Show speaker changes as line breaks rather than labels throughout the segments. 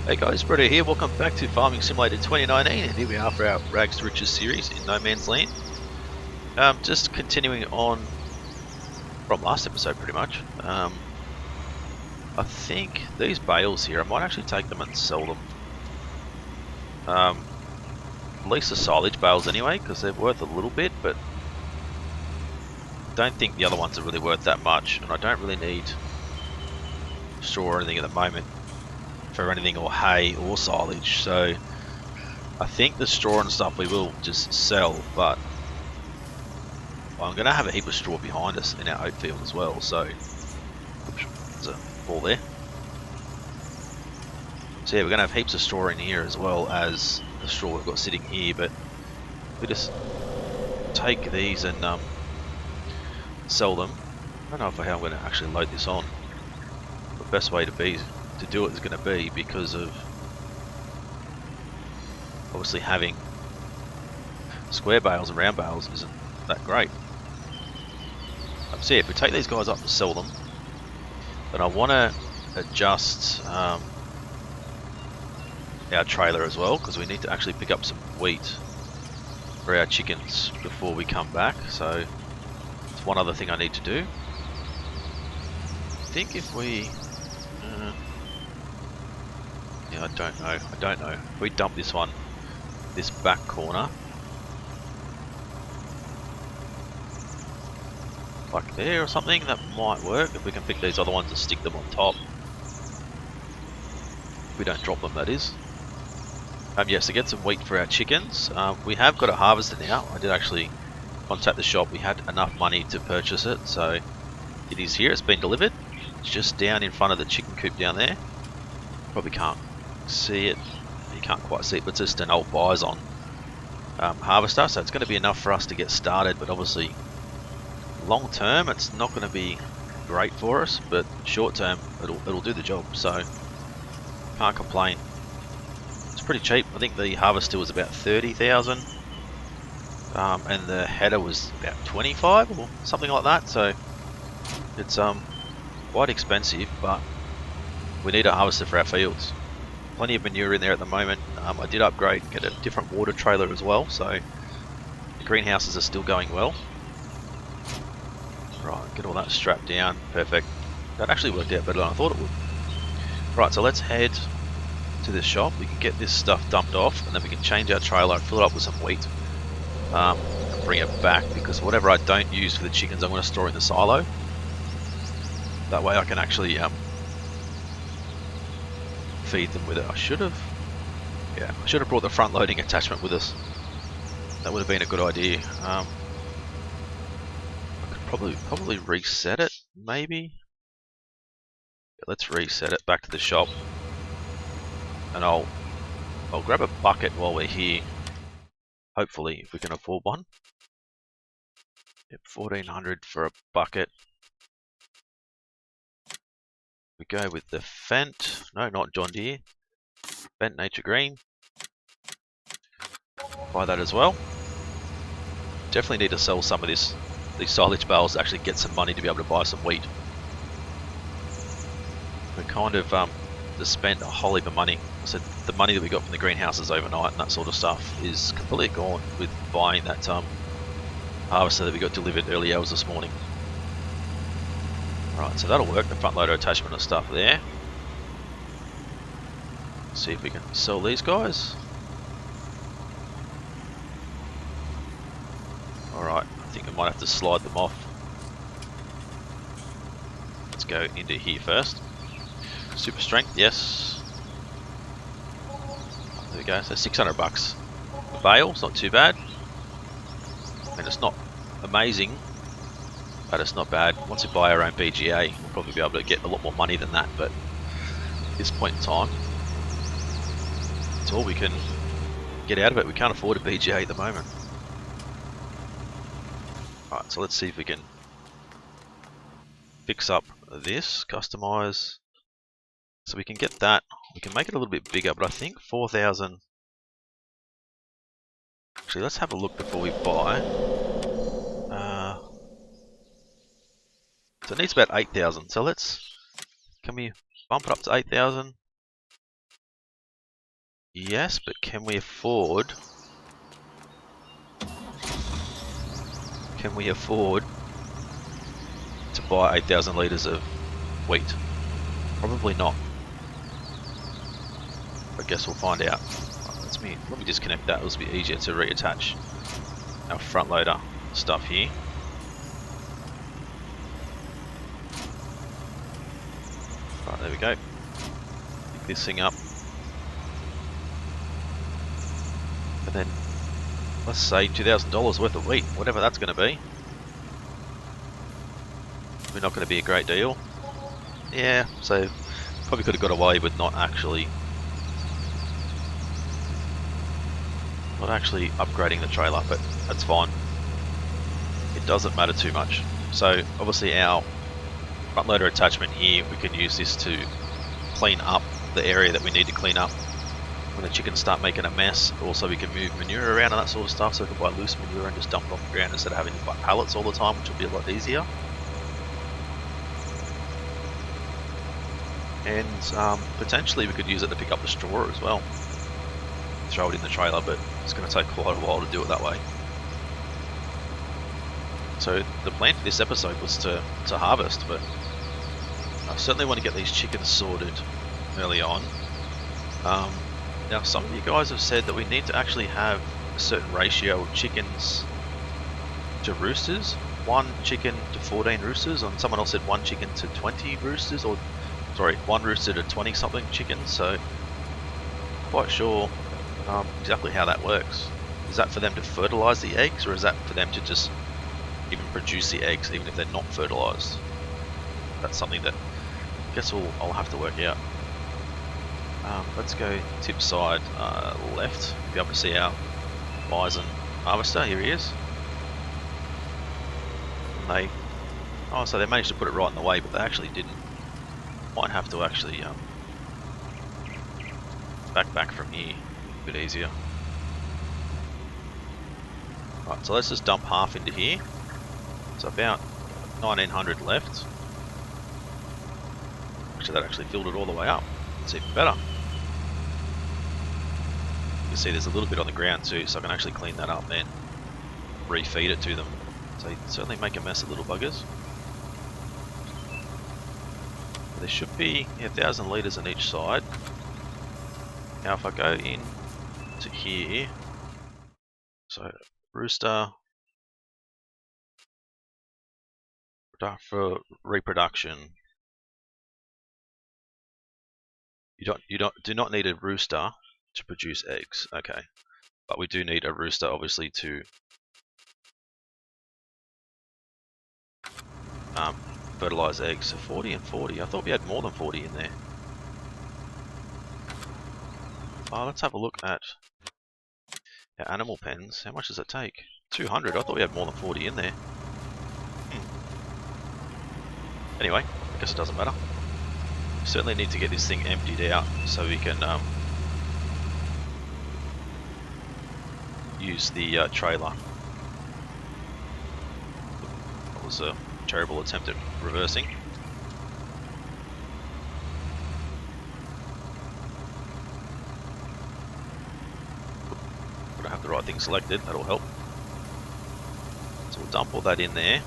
Hey guys, Britto here. Welcome back to Farming Simulator 2019, and here we are for our Rags to Riches series in No Man's Land. Just continuing on from last episode, pretty much. I think these bales here, I might actually take them and sell them. At least the silage bales anyway, because they're worth a little bit, but I don't think the other ones are really worth that much, and I don't really need straw or anything at the moment for anything, or hay or silage, so I think the straw and stuff we will just sell, but I'm going to have a heap of straw behind us in our oat field as well, so oops, there's a ball there. So yeah, we're going to have heaps of straw in here as well as the straw we've got sitting here, but we just take these and sell them. I don't know how I'm going to actually load this on. The best way to do it is going to be, because of obviously having square bales and round bales isn't that great. So yeah, if we take these guys up and sell them, then I want to adjust our trailer as well, because we need to actually pick up some wheat for our chickens before we come back, so it's one other thing I need to do. I think if we yeah, I don't know if we dump this back corner like there or something, that might work. If we can pick these other ones and stick them on top, if we don't drop them, that is. Yes, to get some wheat for our chickens. We have got a harvester now. I did actually contact the shop. We had enough money to purchase it, so it is here. It's been delivered. It's just down in front of the chicken coop down there. Probably can't see it. You can't quite see it, but it's just an old bison harvester, so it's going to be enough for us to get started, but obviously long term it's not going to be great for us, but short term it'll do the job, so can't complain. It's pretty cheap. I think the harvester was about 30,000 and the header was about 25 or something like that, so it's quite expensive, but we need a harvester for our fields. Plenty of manure in there at the moment. I did upgrade and get a different water trailer as well, so the greenhouses are still going well. Right, get all that strapped down. Perfect. That actually worked out better than I thought it would. Right, so let's head to this shop. We can get this stuff dumped off, and then we can change our trailer and fill it up with some wheat and bring it back, because whatever I don't use for the chickens I'm going to store in the silo. That way I can actually feed them with it. I should have brought the front loading attachment with us. That would have been a good idea. I could probably reset it, maybe. Yeah, let's reset it back to the shop, and I'll grab a bucket while we're here. Hopefully, if we can afford one. Yep, 1400 for a bucket. We go with the Fent. No, not John Deere. Fent Nature Green. Buy that as well. Definitely need to sell some of these silage bales to actually get some money to be able to buy some wheat. We kind of just spent a whole heap of money. So the money that we got from the greenhouses overnight and that sort of stuff is completely gone with buying that harvester that we got delivered early hours this morning. Right, so that'll work, the front loader attachment and stuff there. Let's see if we can sell these guys. Alright, I think I might have to slide them off. Let's go into here first. Super strength, yes. There we go, so 600 bucks a bale, it's not too bad. And it's not amazing, but it's not bad. Once we buy our own BGA, we'll probably be able to get a lot more money than that, but at this point in time, it's all we can get out of it. We can't afford a BGA at the moment. Alright, so let's see if we can fix up this, customize. So we can get that, we can make it a little bit bigger, but I think 4,000. Actually, let's have a look before we buy. So it needs about 8,000. So can we bump it up to 8,000? Yes, but can we afford... Can we afford to buy 8,000 litres of wheat? Probably not. I guess we'll find out. Let me disconnect that. It'll be easier to reattach our front loader stuff here. Right, there we go. Pick this thing up. And then, let's say $2,000 worth of wheat, whatever that's going to be. We're not going to be a great deal. Yeah, so probably could have got away with not actually upgrading the trailer, but that's fine. It doesn't matter too much. So obviously our front loader attachment here, we can use this to clean up the area that we need to clean up when the chickens start making a mess. Also we can move manure around and that sort of stuff, so we can buy loose manure and just dump it on the ground instead of having to buy pallets all the time, which will be a lot easier. And potentially we could use it to pick up the straw as well. Throw it in the trailer, but it's going to take quite a while to do it that way. So the plan for this episode was to harvest, but I certainly want to get these chickens sorted early on. Now some of you guys have said that we need to actually have a certain ratio of chickens to roosters. 1 chicken to 14 roosters, and someone else said 1 chicken to 20 roosters, or sorry, 1 rooster to 20 something chickens, so quite sure exactly how that works. Is that for them to fertilize the eggs, or is that for them to just even produce the eggs even if they're not fertilized? That's something that I guess I'll have to work out. Let's go tip side left. Be able to see our bison harvester. Here he is. And so they managed to put it right in the way, but they actually didn't. Might have to actually back from here a bit easier. Right, so let's just dump half into here. So about 1900 left. Actually, that actually filled it all the way up. It's even better. You can see there's a little bit on the ground too, so I can actually clean that up and refeed it to them. So you certainly make a mess of little buggers. There should be 1,000 litres on each side. Now if I go in to here, so rooster for reproduction, you do not need a rooster to produce eggs. Okay, but we do need a rooster obviously to fertilize eggs. So 40 and 40. I thought we had more than 40 in there. Let's have a look at our animal pens. How much does it take? 200. I thought we had more than 40 in there. Anyway, I guess it doesn't matter. We certainly need to get this thing emptied out so we can use the trailer. That was a terrible attempt at reversing. Gotta have the right thing selected, that'll help. So we'll dump all that in there.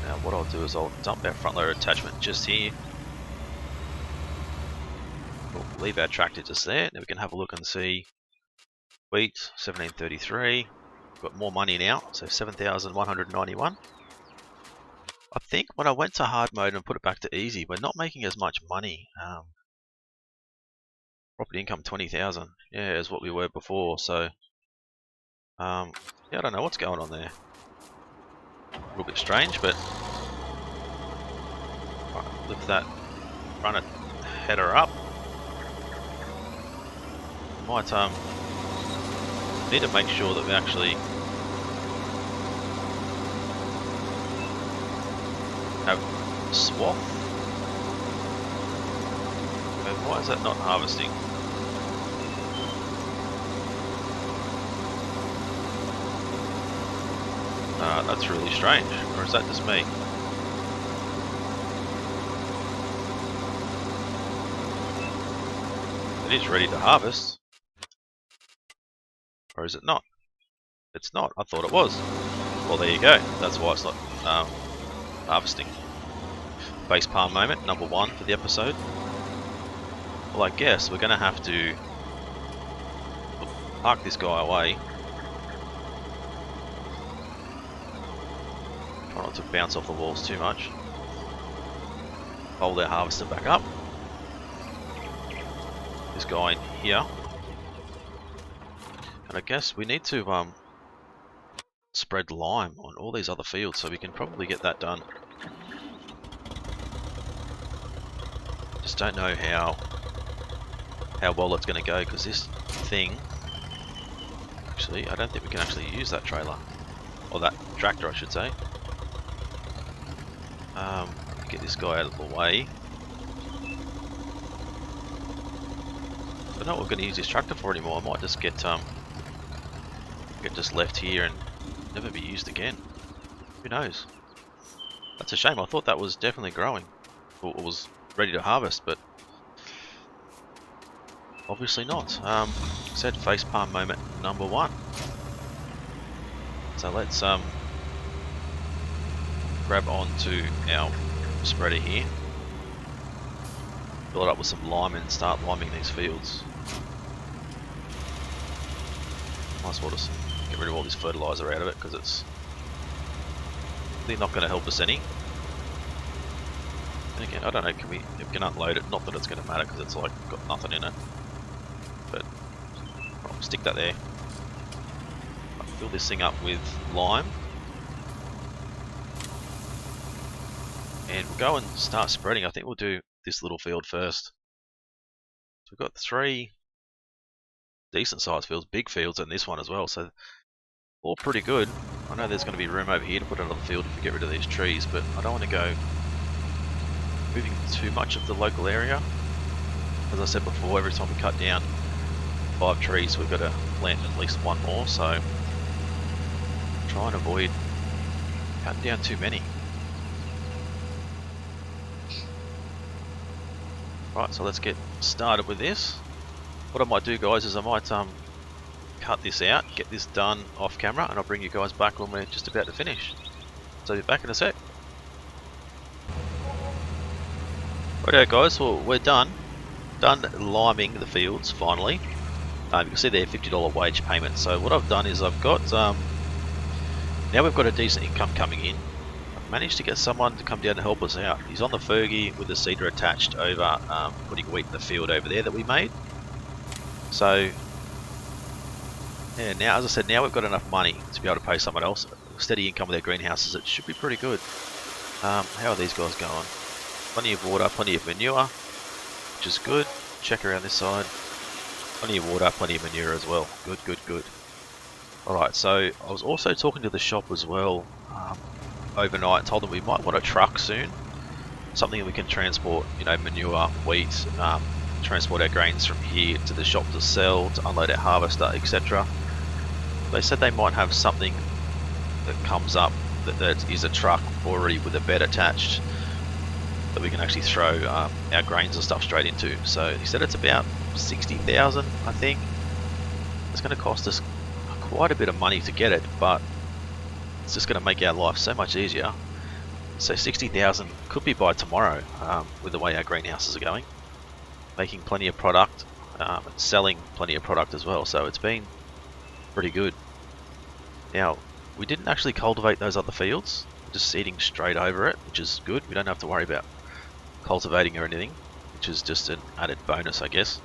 Now what I'll do is I'll dump our front loader attachment just here. We'll leave our tractor just there. Now we can have a look and see wheat 1733. We've got more money now, so 7,191. I think when I went to hard mode and put it back to easy, we're not making as much money. Property income 20,000, yeah, is what we were before. So yeah, I don't know what's going on there. A little bit strange, but right, lift that front header up. Might need to make sure that we actually have swath. Okay, why is that not harvesting? That's really strange, or is that just me? It is ready to harvest. Or is it not? It's not. I thought it was. Well, there you go. That's why it's not harvesting. Base palm moment, number 1 for the episode. Well, I guess we're going to have to park this guy away. Try not to bounce off the walls too much. Hold our harvester back up. This guy in here. And I guess we need to spread lime on all these other fields, so we can probably get that done. Just don't know how well it's going to go, because this thing, actually, I don't think we can actually use that trailer, or that tractor I should say. Get this guy out of the way. I don't know what we're going to use this tractor for anymore. I might just get just left here and never be used again. Who knows? That's a shame. I thought that was definitely growing, or was ready to harvest, but obviously not. Said facepalm moment number 1. So let's grab onto our spreader here, fill it up with some lime and start liming these fields. Might as well just get rid of all this fertilizer out of it, because it's really not going to help us any. And again, I don't know, if we can unload it, not that it's going to matter because it's like got nothing in it, but I'll stick that there. I'll fill this thing up with lime and we'll go and start spreading. I think we'll do this little field first. So we've got 3 decent sized fields, big fields, and this one as well, so all pretty good. I know there's going to be room over here to put another field if we get rid of these trees, but I don't want to go moving too much of the local area. As I said before, every time we cut down 5 trees, we've got to plant at least 1 more, so try and avoid cutting down too many. Right, so let's get started with this. What I might do, guys, is I might cut this out, get this done off camera, and I'll bring you guys back when we're just about to finish. So be back in a sec. Righto guys, well we're done liming the fields finally. You can see there $50 wage payment. So what I've done is I've got now we've got a decent income coming in. I've managed to get someone to come down to help us out. He's on the Fergie with the seeder attached over putting wheat in the field over there that we made. So yeah, now as I said, now we've got enough money to be able to pay someone else. Steady income with their greenhouses, it should be pretty good. How are these guys going? Plenty of water, plenty of manure, which is good. Check around this side. Plenty of water, plenty of manure as well. Good, good, good. Alright, so I was also talking to the shop as well overnight and told them we might want a truck soon. Something that we can transport, you know, manure, wheat, transport our grains from here to the shop to sell, to unload our harvester, etc. They said they might have something that comes up that is a truck already with a bed attached that we can actually throw our grains and stuff straight into. So he said it's about 60,000, I think. It's going to cost us quite a bit of money to get it, but it's just going to make our life so much easier. So 60,000 could be by tomorrow with the way our greenhouses are going. Making plenty of product and selling plenty of product as well, so it's been pretty good. Now, we didn't actually cultivate those other fields, we're just seeding straight over it, which is good. We don't have to worry about cultivating or anything, which is just an added bonus, I guess.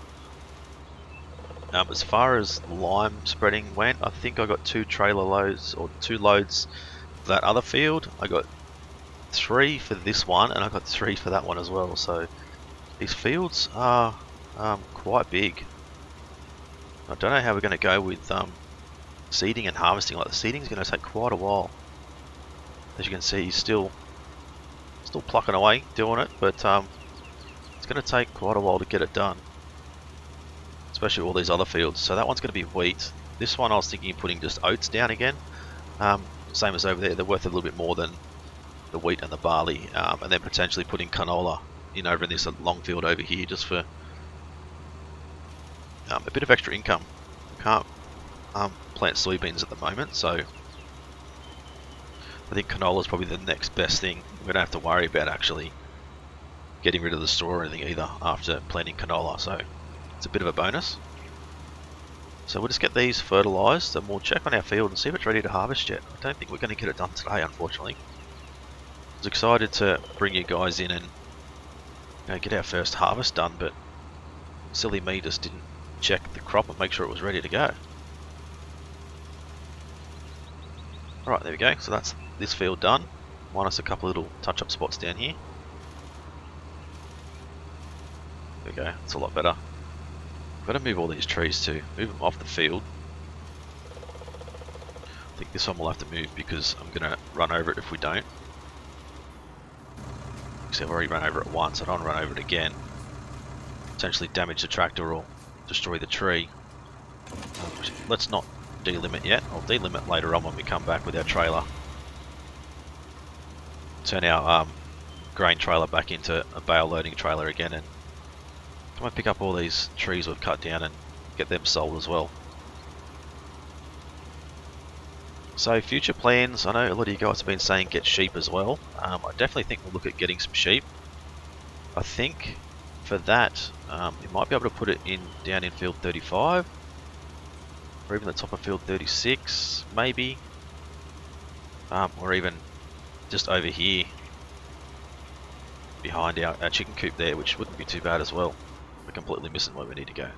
As far as lime spreading went, I think I got 2 trailer loads, or 2 loads for that other field. I got 3 for this one, and I got 3 for that one as well, so these fields are quite big. I don't know how we're going to go with seeding and harvesting. Like the seeding is going to take quite a while. As you can see, he's still plucking away doing it, but it's going to take quite a while to get it done, especially all these other fields. So that one's going to be wheat. This one I was thinking of putting just oats down again, same as over there. They're worth a little bit more than the wheat and the barley, and then potentially putting canola in over in this long field over here, just for a bit of extra income. We can't plant soybeans at the moment, so I think canola is probably the next best thing. We don't have to worry about actually getting rid of the straw or anything either after planting canola, so it's a bit of a bonus. So we'll just get these fertilised and we'll check on our field and see if it's ready to harvest yet. I don't think we're going to get it done today, unfortunately. I was excited to bring you guys in and get our first harvest done, but silly me just didn't check the crop and make sure it was ready to go. Alright, there we go. So that's this field done, minus a couple of little touch-up spots down here. There we go, it's a lot better. I've got to move all these trees too, move them off the field. I think this one will have to move because I'm going to run over it if we don't. Because I've already run over it once, I don't want to run over it again. Potentially damage the tractor or destroy the tree. Let's not delimit yet. I'll delimit later on when we come back with our trailer. Turn our grain trailer back into a bale loading trailer again and come and pick up all these trees we've cut down and get them sold as well. So future plans, I know a lot of you guys have been saying get sheep as well. I definitely think we'll look at getting some sheep. I think for that, you might be able to put it in down in field 35 or even the top of field 36 maybe, or even just over here behind our chicken coop there, which wouldn't be too bad as well. We're completely missing where we need to go.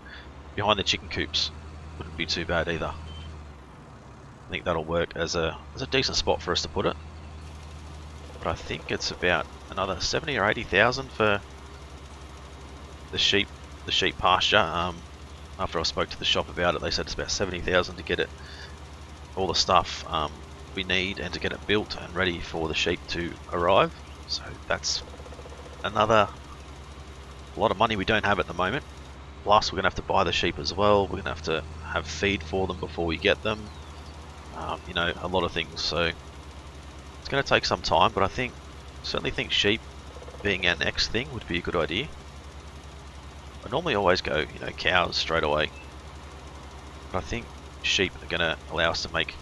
Behind the chicken coops wouldn't be too bad either. I think that'll work as a decent spot for us to put it. But I think it's about another 70 or 80,000 for the sheep pasture. After I spoke to the shop about it, they said it's about 70,000 to get it all the stuff we need and to get it built and ready for the sheep to arrive. So that's another lot of money we don't have at the moment. Plus we're going to have to buy the sheep as well. We're going to have feed for them before we get them. You know, a lot of things. So it's going to take some time, but I certainly think sheep being our next thing would be a good idea. I normally always go, cows straight away. But I think sheep are going to allow us to make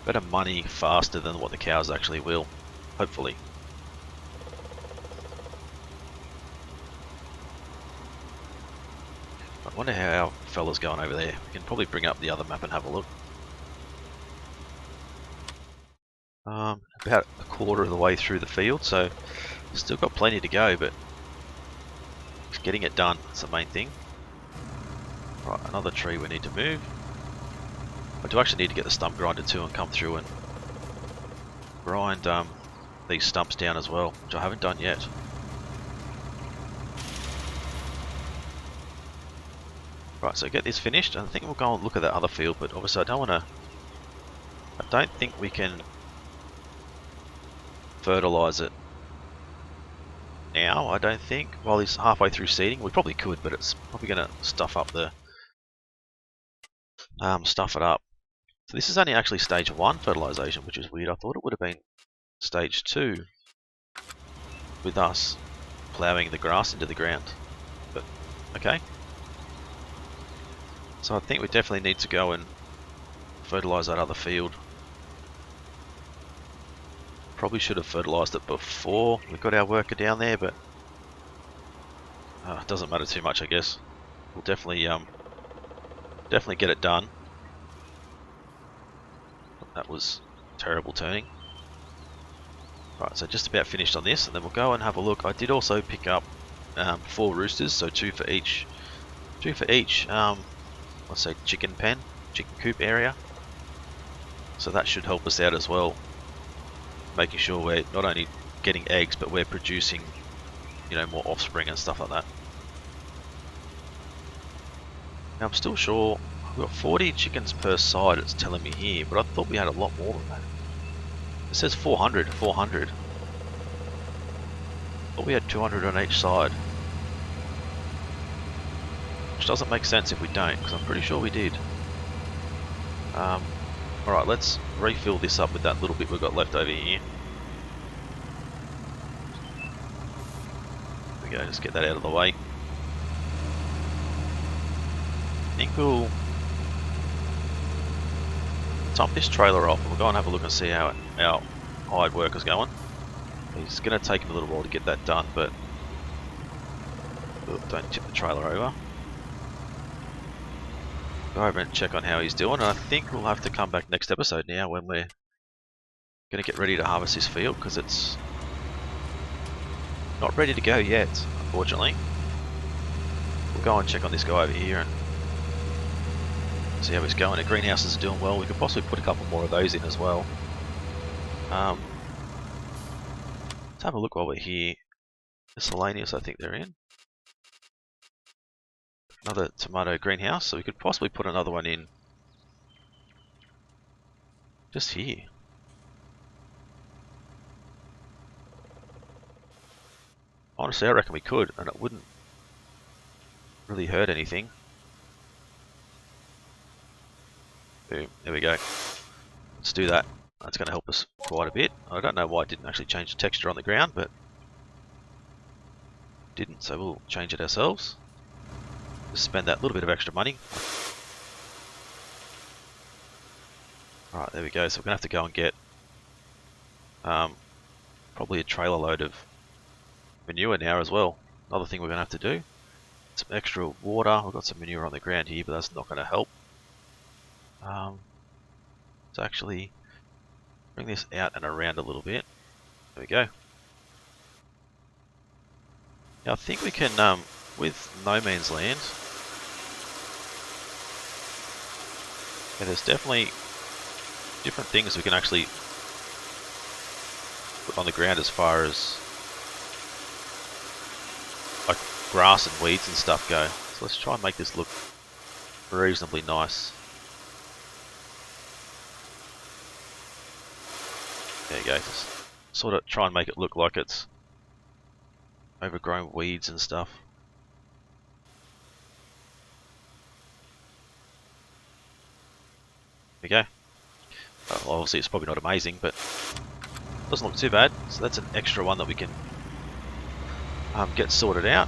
better money faster than what the cows actually will, hopefully. I wonder how our fella's going over there. We can probably bring up the other map and have a look. About a quarter of the way through the field, so still got plenty to go, but just getting it done, that's the main thing. Right, another tree we need to move. I do actually need to get the stump grinder too and come through and grind these stumps down as well, which I haven't done yet. Right, so get this finished, and I think we'll go and look at that other field, but obviously I don't think we can fertilise it now, I don't think, while he's halfway through seeding. We probably could, but it's probably going to stuff up the stuff it up. So this is only actually stage 1 fertilisation, which is weird. I thought it would have been stage 2 with us ploughing the grass into the ground, but okay. So I think we definitely need to go and fertilise that other field. Probably should have fertilised it before we got our worker down there, but it doesn't matter too much, I guess. We'll definitely get it done. That was terrible turning. Right, so just about finished on this, and then we'll go and have a look. I did also pick up 4 roosters, so 2 for each. Let's say chicken coop area. So that should help us out as well, making sure we're not only getting eggs, but we're producing, more offspring and stuff like that. Now I'm still sure we've got 40 chickens per side, it's telling me here, but I thought we had a lot more than that. It says 400. I thought we had 200 on each side. Which doesn't make sense if we don't, because I'm pretty sure we did. Alright, let's refill this up with that little bit we've got left over here. There we go, just get that out of the way. think we'll top this trailer off and we'll go and have a look and see how our hired worker's going. It's going to take him a little while to get that done, but don't tip the trailer over. Go over and check on how he's doing, and I think we'll have to come back next episode now when we're going to get ready to harvest this field, because it's not ready to go yet, unfortunately. We'll go and check on this guy over here and see how he's going. The greenhouses are doing well. We could possibly put a couple more of those in as well. Let's have a look while we're here. Miscellaneous, I think they're in. Another tomato greenhouse, so we could possibly put another one in just here. Honestly, I reckon we could, and it wouldn't really hurt anything. Boom, there we go. Let's do that. That's going to help us quite a bit. I don't know why it didn't actually change the texture on the ground, but it didn't, so we'll change it ourselves. Just spend that little bit of extra money. Alright, there we go. So we're going to have to go and get probably a trailer load of manure now as well. Another thing we're going to have to do. Some extra water. We've got some manure on the ground here, but that's not going to help. Let's actually bring this out and around a little bit. There we go. Now I think we can, with No Man's Land, yeah, there's definitely different things we can actually put on the ground as far as like grass and weeds and stuff go. So let's try and make this look reasonably nice. There you go, just sort of try and make it look like it's overgrown weeds and stuff. There we go. Well, obviously it's probably not amazing, but doesn't look too bad. So that's an extra one that we can get sorted out.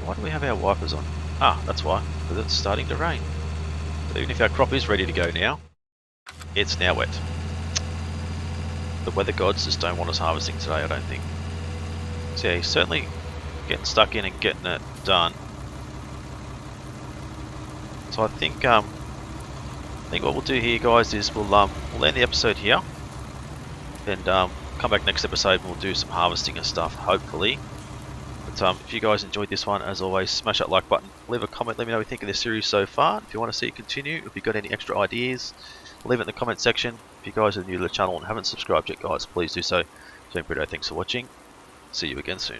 Why do we have our wipers on? Ah, that's why, because it's starting to rain. So even if our crop is ready to go now, it's now wet. The weather gods just don't want us harvesting today, I don't think. So yeah, he's certainly getting stuck in and getting it done. So I think what we'll do here, guys, is we'll end the episode here, and come back next episode and we'll do some harvesting and stuff, hopefully. But if you guys enjoyed this one, as always, smash that like button, leave a comment, let me know what you think of this series so far. If you want to see it continue, if you've got any extra ideas, leave it in the comment section. If you guys are new to the channel and haven't subscribed yet, guys, please do so. Britto, thanks for watching. See you again soon.